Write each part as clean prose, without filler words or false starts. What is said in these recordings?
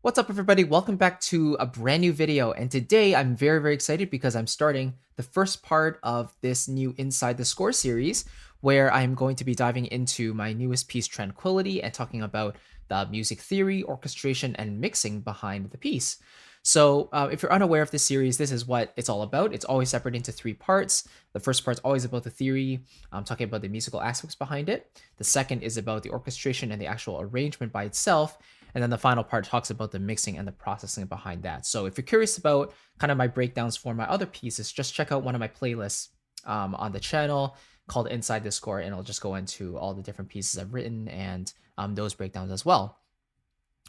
What's up, everybody? Welcome back to a brand new video. And today I'm very excited because I'm starting the first part of this new Inside the Score series where I'm going to be diving into my newest piece, Tranquility, and talking about the music theory, orchestration, and mixing behind the piece. So, if you're unaware of this series, this is what it's all about. It's always separated into three parts. The first part's always about the theory, talking about the musical aspects behind it. The second is about the orchestration and the actual arrangement by itself. And then the final part talks about the mixing and the processing behind that. So if you're curious about kind of my breakdowns for my other pieces, just check out one of my playlists on the channel called Inside the Score, and I'll just go into all the different pieces I've written and those breakdowns as well.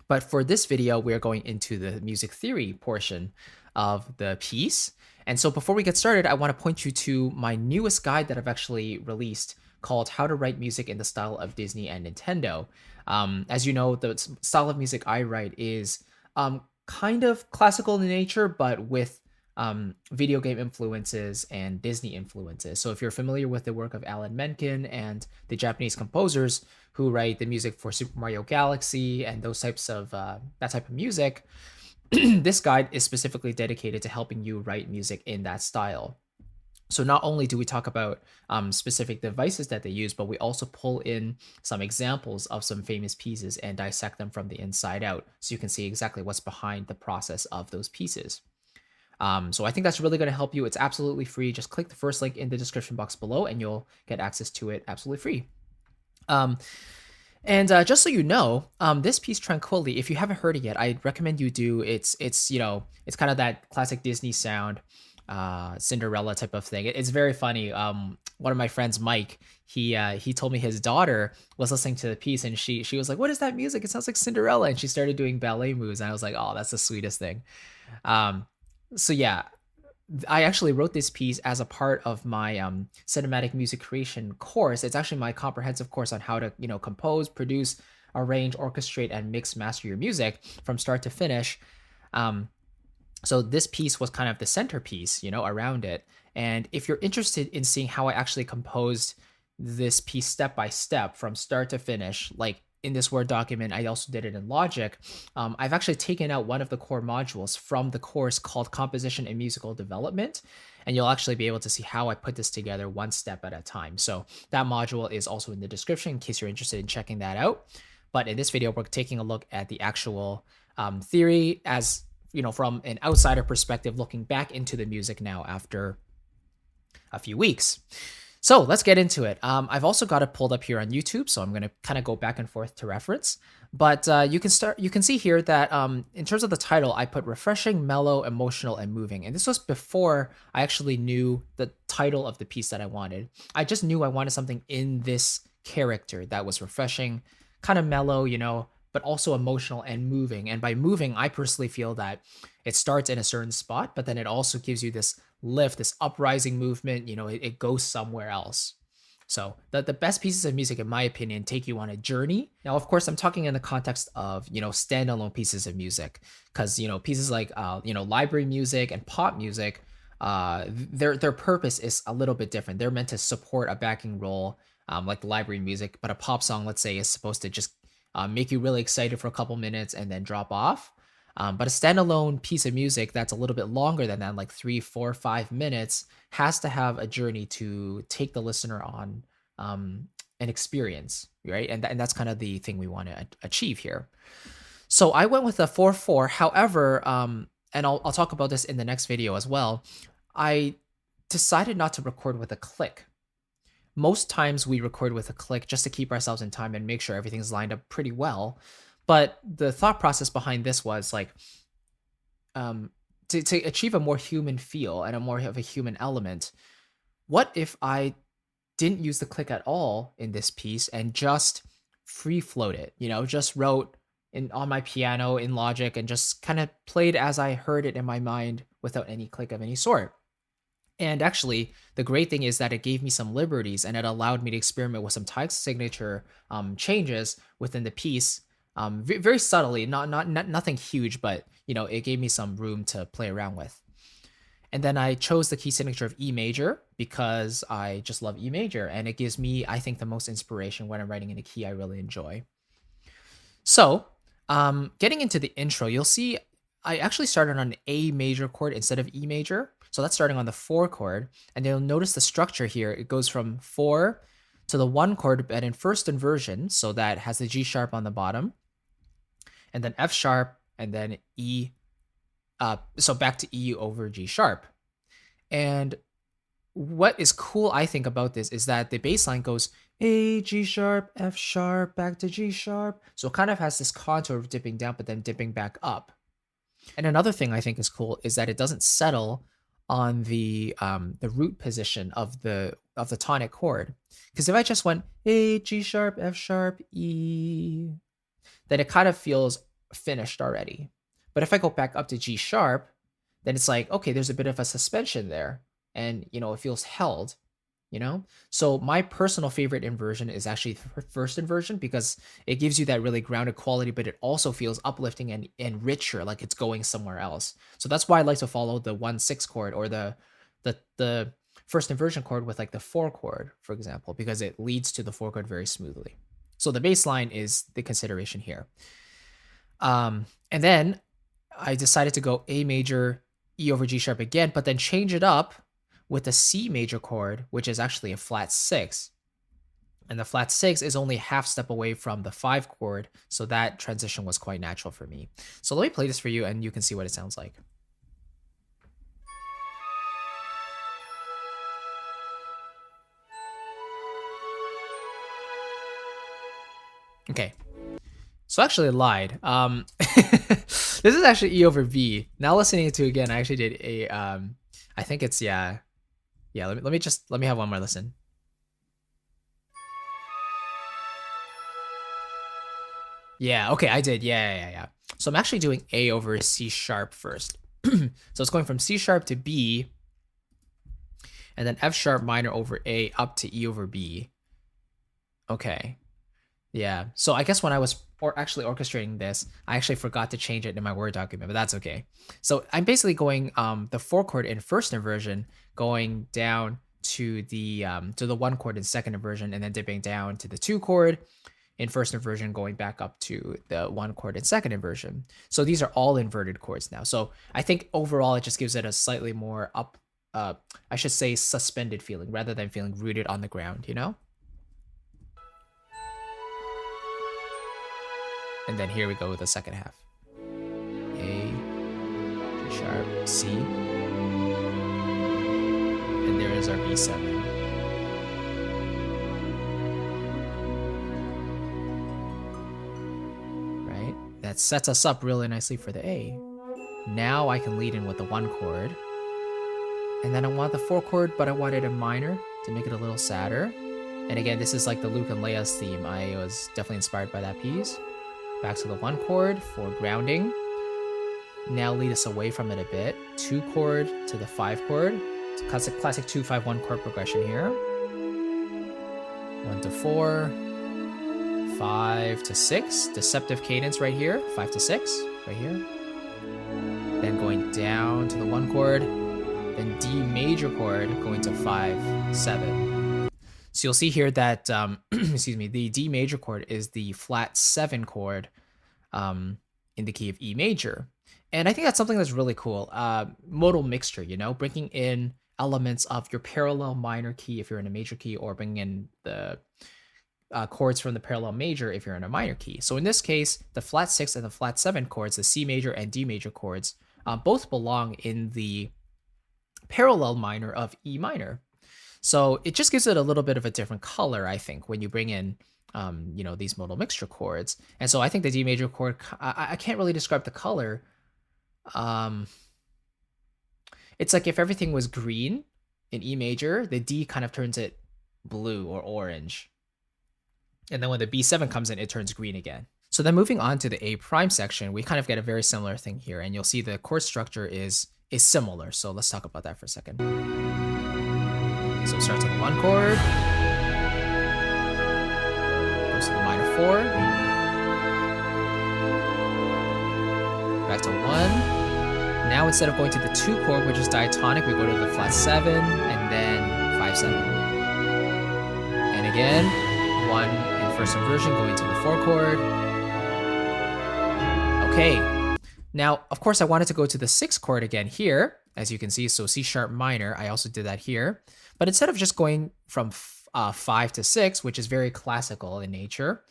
But for this video, we're going into the music theory portion of the piece. And so before we get started, I want to point you to my newest guide that I've actually released called How to Write Music in the Style of Disney and Nintendo. As you know, the style of music I write is kind of classical in nature, but with video game influences and Disney influences. So if you're familiar with the work of Alan Menken and the Japanese composers who write the music for Super Mario Galaxy and those types of that type of music, this guide is specifically dedicated to helping you write music in that style. So not only do we talk about specific devices that they use, but we also pull in some examples of some famous pieces and dissect them from the inside out so you can see exactly what's behind the process of those pieces. So I think that's really going to help you. It's absolutely free. Just click the first link in the description box below and you'll get access to it absolutely free. Just so you know, this piece Tranquility, if you haven't heard it yet, I'd recommend you do. It's kind of that classic Disney sound, Cinderella type of thing. It's very funny. One of my friends, Mike, he told me his daughter was listening to the piece and she was like, "What is that music? It sounds like Cinderella." And she started doing ballet moves, and I was like, "Oh, that's the sweetest thing." So yeah, I actually wrote this piece as a part of my cinematic music creation course. It's actually my comprehensive course on how to, compose, produce, arrange, orchestrate, and mix master your music from start to finish. So this piece was kind of the centerpiece, around it. And if you're interested in seeing how I actually composed this piece step by step from start to finish, like in this Word document, I also did it in Logic. I've actually taken out one of the core modules from the course called Composition and Musical Development, and you'll actually be able to see how I put this together one step at a time. So that module is also in the description in case you're interested in checking that out. But in this video, we're taking a look at the actual theory as, from an outsider perspective, looking back into the music now after a few weeks. So let's get into it. I've also got it pulled up here on YouTube, so I'm going to kind of go back and forth to reference. But you can see here that in terms of the title, I put refreshing, mellow, emotional, and moving. And this was before I actually knew the title of the piece that I wanted. I just knew I wanted something in this character that was refreshing, kind of mellow, but also emotional and moving. And by moving, I personally feel that it starts in a certain spot, but then it also gives you this lift, this uprising movement, it goes somewhere else. So the best pieces of music, in my opinion, take you on a journey. Now, of course, I'm talking in the context of, standalone pieces of music, because, pieces like, library music and pop music, their purpose is a little bit different. They're meant to support a backing role, like the library music, but a pop song, let's say, is supposed to just make you really excited for a couple minutes and then drop off. But a standalone piece of music that's a little bit longer than that, like 3, 4, 5 minutes, has to have a journey to take the listener on an experience, right? And that's kind of the thing we want to achieve here. So I went with a 4/4. However, and I'll talk about this in the next video as well, I decided not to record with a click. Most times we record with a click just to keep ourselves in time and make sure everything's lined up pretty well. But the thought process behind this was like, to achieve a more human feel and a more of a human element, what if I didn't use the click at all in this piece and just free float it, just wrote on my piano in Logic and just kind of played as I heard it in my mind without any click of any sort. And actually, the great thing is that it gave me some liberties and it allowed me to experiment with some time signature changes within the piece, very subtly, nothing huge, but it gave me some room to play around with. And then I chose the key signature of E major because I just love E major, and it gives me, I think, the most inspiration when I'm writing in a key I really enjoy. So Getting into the intro, you'll see I actually started on an A major chord instead of E major. So that's starting on the 4 chord. And you'll notice the structure here. It goes from 4 to the 1 chord, but in first inversion. So that has the G sharp on the bottom, and then F sharp, and then E. So back to E over G sharp. And what is cool, I think, about this is that the bass line goes A, G sharp, F sharp, back to G sharp. So it kind of has this contour of dipping down, but then dipping back up. And another thing I think is cool is that it doesn't settle on the root position of the tonic chord. Because if I just went A, G sharp, F sharp, E, then it kind of feels finished already. But if I go back up to G sharp, then it's like, okay, there's a bit of a suspension there, and it feels held. So my personal favorite inversion is actually the first inversion, because it gives you that really grounded quality, but it also feels uplifting and richer, like it's going somewhere else. So that's why I like to follow the 1/6 chord, or the first inversion chord with like the 4 chord, for example, because it leads to the 4 chord very smoothly. So the bass line is the consideration here. And then I decided to go A major, E over G sharp again, but then change it up with a C major chord, which is actually a flat 6. And the flat 6 is only a half step away from the 5 chord, so that transition was quite natural for me. So let me play this for you, and you can see what it sounds like. Okay, so actually I lied. This is actually E over B. Now listening to it again, I actually did a, I think it's, yeah. Let me have one more listen. Yeah, okay, I did. Yeah. So I'm actually doing A over C sharp first. So it's going from C sharp to B, and then F sharp minor over A up to E over B. Okay. Yeah. So I guess when I was actually orchestrating this, I actually forgot to change it in my Word document, but that's okay. So I'm basically going the 4 chord in first inversion, going down to the 1 chord in second inversion, and then dipping down to the 2 chord in first inversion, going back up to the 1 chord in second inversion. So these are all inverted chords now. So I think overall it just gives it a slightly more I should say suspended feeling, rather than feeling rooted on the ground, And then here we go with the second half. A, G sharp, C. And there is our B7. Right? That sets us up really nicely for the A. Now I can lead in with the 1 chord. And then I want the 4 chord, but I wanted a minor to make it a little sadder. And again, this is like the Luke and Leia's theme. I was definitely inspired by that piece. Back to the 1 chord for grounding. Now lead us away from it a bit. 2 chord to the 5 chord. It's a classic 2-5-1 chord progression here. 1 to 4. 5 to 6. Deceptive cadence right here. 5 to 6 right here. Then going down to the 1 chord. Then D major chord going to 5-7. So you'll see here that, excuse me, the D major chord is the flat 7 chord in the key of E major. And I think that's something that's really cool. Modal mixture, bringing in elements of your parallel minor key if you're in a major key, or bringing in the chords from the parallel major if you're in a minor key. So in this case, the flat 6 and the flat 7 chords, the C major and D major chords, both belong in the parallel minor of E minor. So it just gives it a little bit of a different color, I think, when you bring in, these modal mixture chords. And so I think the D major chord, I can't really describe the color. It's like if everything was green in E major, the D kind of turns it blue or orange. And then when the B7 comes in, it turns green again. So then moving on to the A prime section, we kind of get a very similar thing here. And you'll see the chord structure is similar. So let's talk about that for a second. So it starts on the 1 chord, goes to the minor 4, back to 1. Now instead of going to the 2 chord, which is diatonic, we go to the flat 7 and then 5-7. And again, 1 in first inversion going to the 4 chord, Okay. Now, of course, I wanted to go to the 6th chord again here, as you can see. So C sharp minor, I also did that here. But instead of just going from 5 to 6, which is very classical in nature,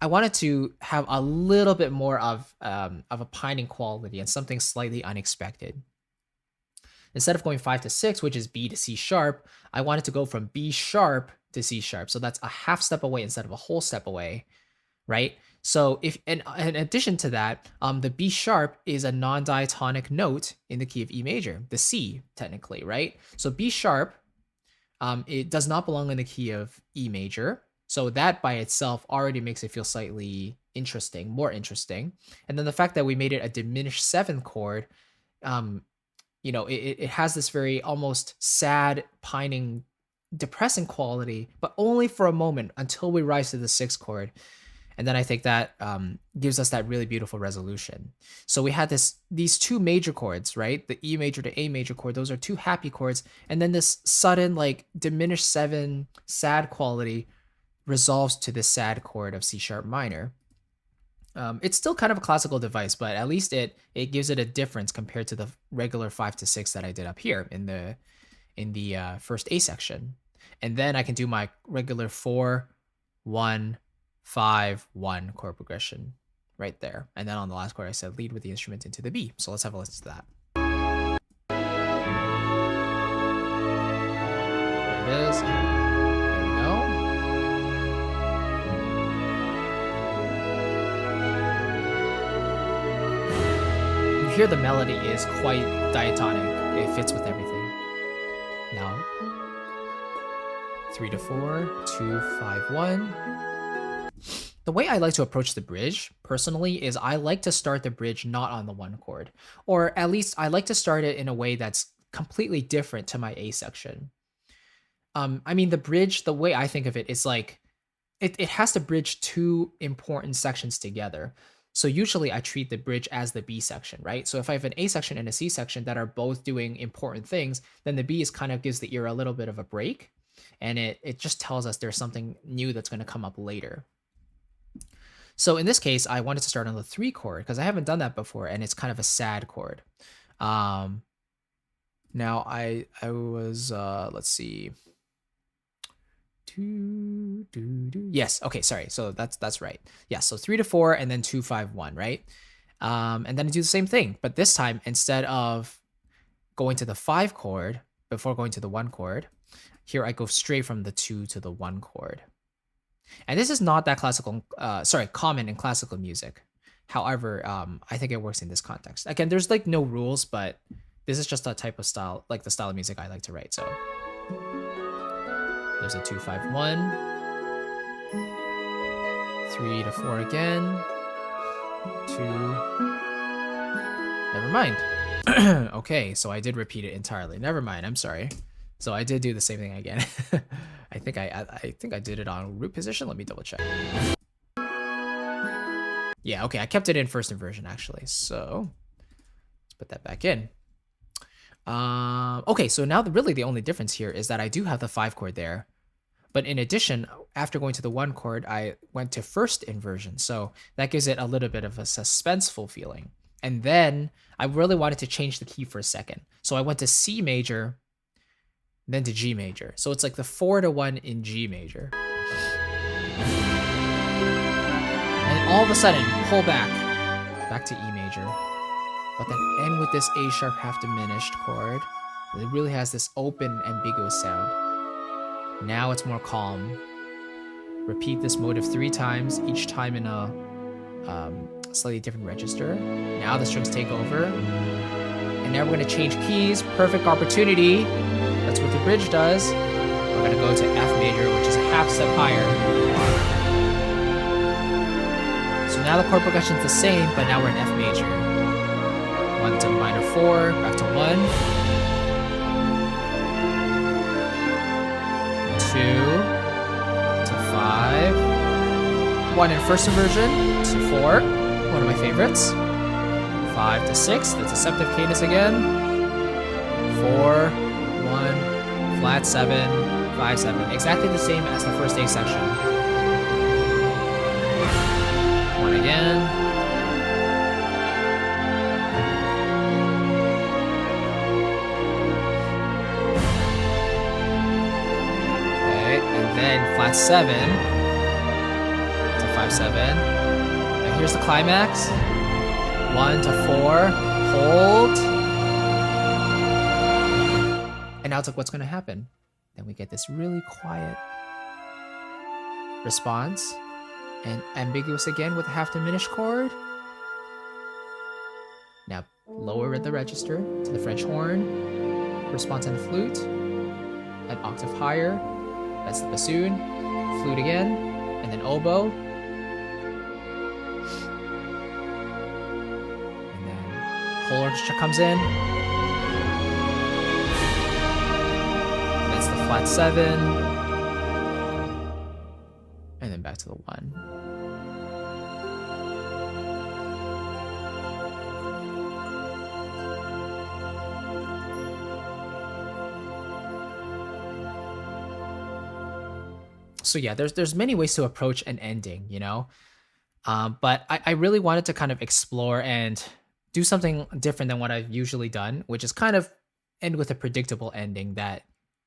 I wanted to have a little bit more of a pining quality and something slightly unexpected. Instead of going 5 to 6, which is B to C sharp, I wanted to go from B sharp to C sharp. So that's a half step away instead of a whole step away, right? So if in addition to that, the B sharp is a non-diatonic note in the key of E major, the C technically, right? So B sharp, it does not belong in the key of E major. So that by itself already makes it feel slightly interesting, more interesting. And then the fact that we made it a diminished 7th chord, it has this very almost sad, pining, depressing quality, but only for a moment until we rise to the 6th chord. And then I think that gives us that really beautiful resolution. So we had these 2 major chords, right? The E major to A major chord, those are 2 happy chords. And then this sudden like diminished 7 sad quality resolves to this sad chord of C sharp minor. It's still kind of a classical device, but at least it gives it a difference compared to the regular 5 to 6 that I did up here in the first A section. And then I can do my regular 4, 1, 5, 1 chord progression right there. And then on the last chord, I said lead with the instrument into the B. So let's have a listen to that. There it is. There we go. You hear the melody is quite diatonic. It fits with everything. Now, 3 to 4, 2, 5, 1. The way I like to approach the bridge, personally, is I like to start the bridge not on the 1 chord. Or at least I like to start it in a way that's completely different to my A section. I mean, the bridge, the way I think of it is like, it has to bridge 2 important sections together. So usually I treat the bridge as the B section, right? So if I have an A section and a C section that are both doing important things, then the B is kind of gives the ear a little bit of a break. And it just tells us there's something new that's going to come up later. So in this case, I wanted to start on the 3 chord because I haven't done that before, and it's kind of a sad chord. Now I was let's see. Yes, okay, sorry. So that's right. Yeah, so 3 to 4 and then 2, 5, 1, right? And then I do the same thing, but this time instead of going to the 5 chord before going to the 1 chord, here I go straight from the 2 to the 1 chord. And this is not that common in classical music. However, I think it works in this context. Again, there's like no rules, but this is just a type of style, like the style of music I like to write. So there's a 2, 5, 1, 3 to 4 again, 2. Never mind. Okay, so I did repeat it entirely. Never mind. I'm sorry. So I did do the same thing again. I think I did it on root position. Let me double check. Yeah, okay, I kept it in first inversion actually. So let's put that back in. Okay, so now really the only difference here is that I do have the 5 chord there. But in addition, after going to the 1 chord, I went to first inversion. So that gives it a little bit of a suspenseful feeling. And then I really wanted to change the key for a second. So I went to C major, then to G major. So it's like the 4 to 1 in G major. And all of a sudden, pull back to E major. But then end with this A sharp half diminished chord. It really has this open, ambiguous sound. Now it's more calm. Repeat this motive 3 times, each time in a slightly different register. Now the strings take over. And now we're going to change keys. Perfect opportunity. That's what the bridge does. We're going to go to F major, which is a half step higher. So now the chord progression is the same, but now we're in F major. 1 to minor 4, back to 1. 2 to 5. 1 in first inversion to 4, one of my favorites. 5 to 6, the deceptive cadence again. 4, 1, flat 7, 5, 7. Exactly the same as the first A section. 1 again. flat 7 to 5/7. And here's the climax. 1 to 4, hold. And now it's like, what's going to happen? Then we get this really quiet response, and ambiguous again with a half diminished chord. Now lower the register to the French horn, response on the flute, an octave higher, that's the bassoon, flute again, and then oboe. And then whole orchestra comes in. That's the flat 7. And then back to the 1. So yeah, there's many ways to approach an ending, you know? But I really wanted to kind of explore and do something different than what I've usually done, which is kind of end with a predictable ending that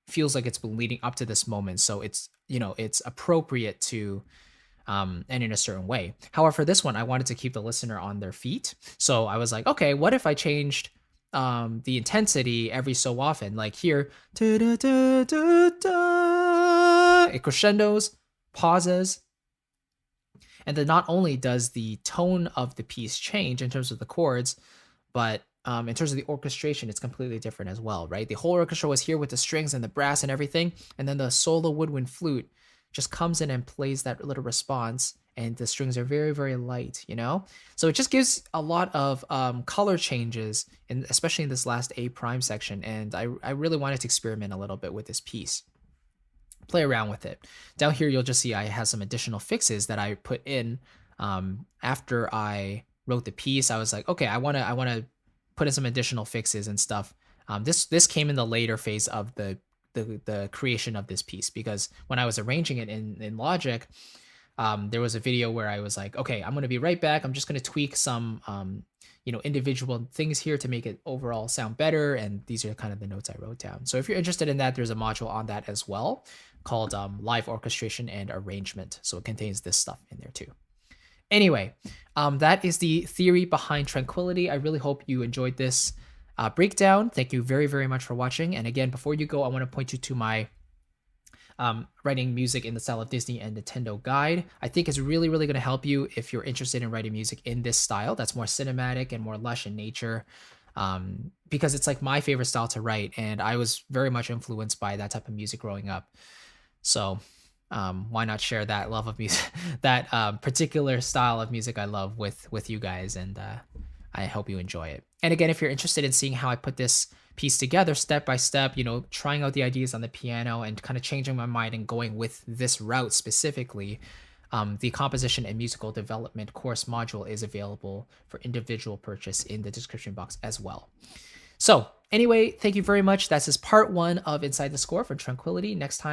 feels like it's been leading up to this moment. So it's, you know, it's appropriate to end in a certain way. However, for this one, I wanted to keep the listener on their feet. So I was like, okay, what if I changed the intensity every so often? Like here, it crescendos, pauses, and then not only does the tone of the piece change in terms of the chords, but in terms of the orchestration, it's completely different as well, right? The whole orchestra was here with the strings and the brass and everything, and then the solo woodwind flute just comes in and plays that little response, and the strings are very, very light, you know? So it just gives a lot of color changes, and especially in this last A prime section, and I really wanted to experiment a little bit with this piece. Play around with it. Down here, you'll just see I have some additional fixes that I put in after I wrote the piece. I was like, okay, I want to put in some additional fixes and stuff. This came in the later phase of the creation of this piece, because when I was arranging it in Logic, there was a video where I was like, okay, I'm going to be right back. I'm just going to tweak some individual things here to make it overall sound better. And these are kind of the notes I wrote down. So if you're interested in that, there's a module on that as well called Live Orchestration and Arrangement. So it contains this stuff in there too. Anyway, that is the theory behind Tranquility. I really hope you enjoyed this breakdown. Thank you very, very much for watching. And again, before you go, I want to point you to my writing music in the style of Disney and Nintendo guide. I think it's really, really going to help you if you're interested in writing music in this style that's more cinematic and more lush in nature, because it's like my favorite style to write, and I was very much influenced by that type of music growing up. So why not share that love of music, that particular style of music I love with you guys, and I hope you enjoy it. And again, if you're interested in seeing how I put this piece together step by step, trying out the ideas on the piano and kind of changing my mind and going with this route specifically, the composition and musical development course module is available for individual purchase in the description box as well. So anyway, thank you very much. That's just part 1 of Inside the Score for Tranquility. Next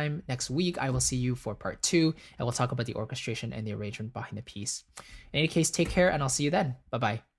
week, I will see you for part 2, and we'll talk about the orchestration and the arrangement behind the piece. In any case, take care, and I'll see you then. Bye-bye.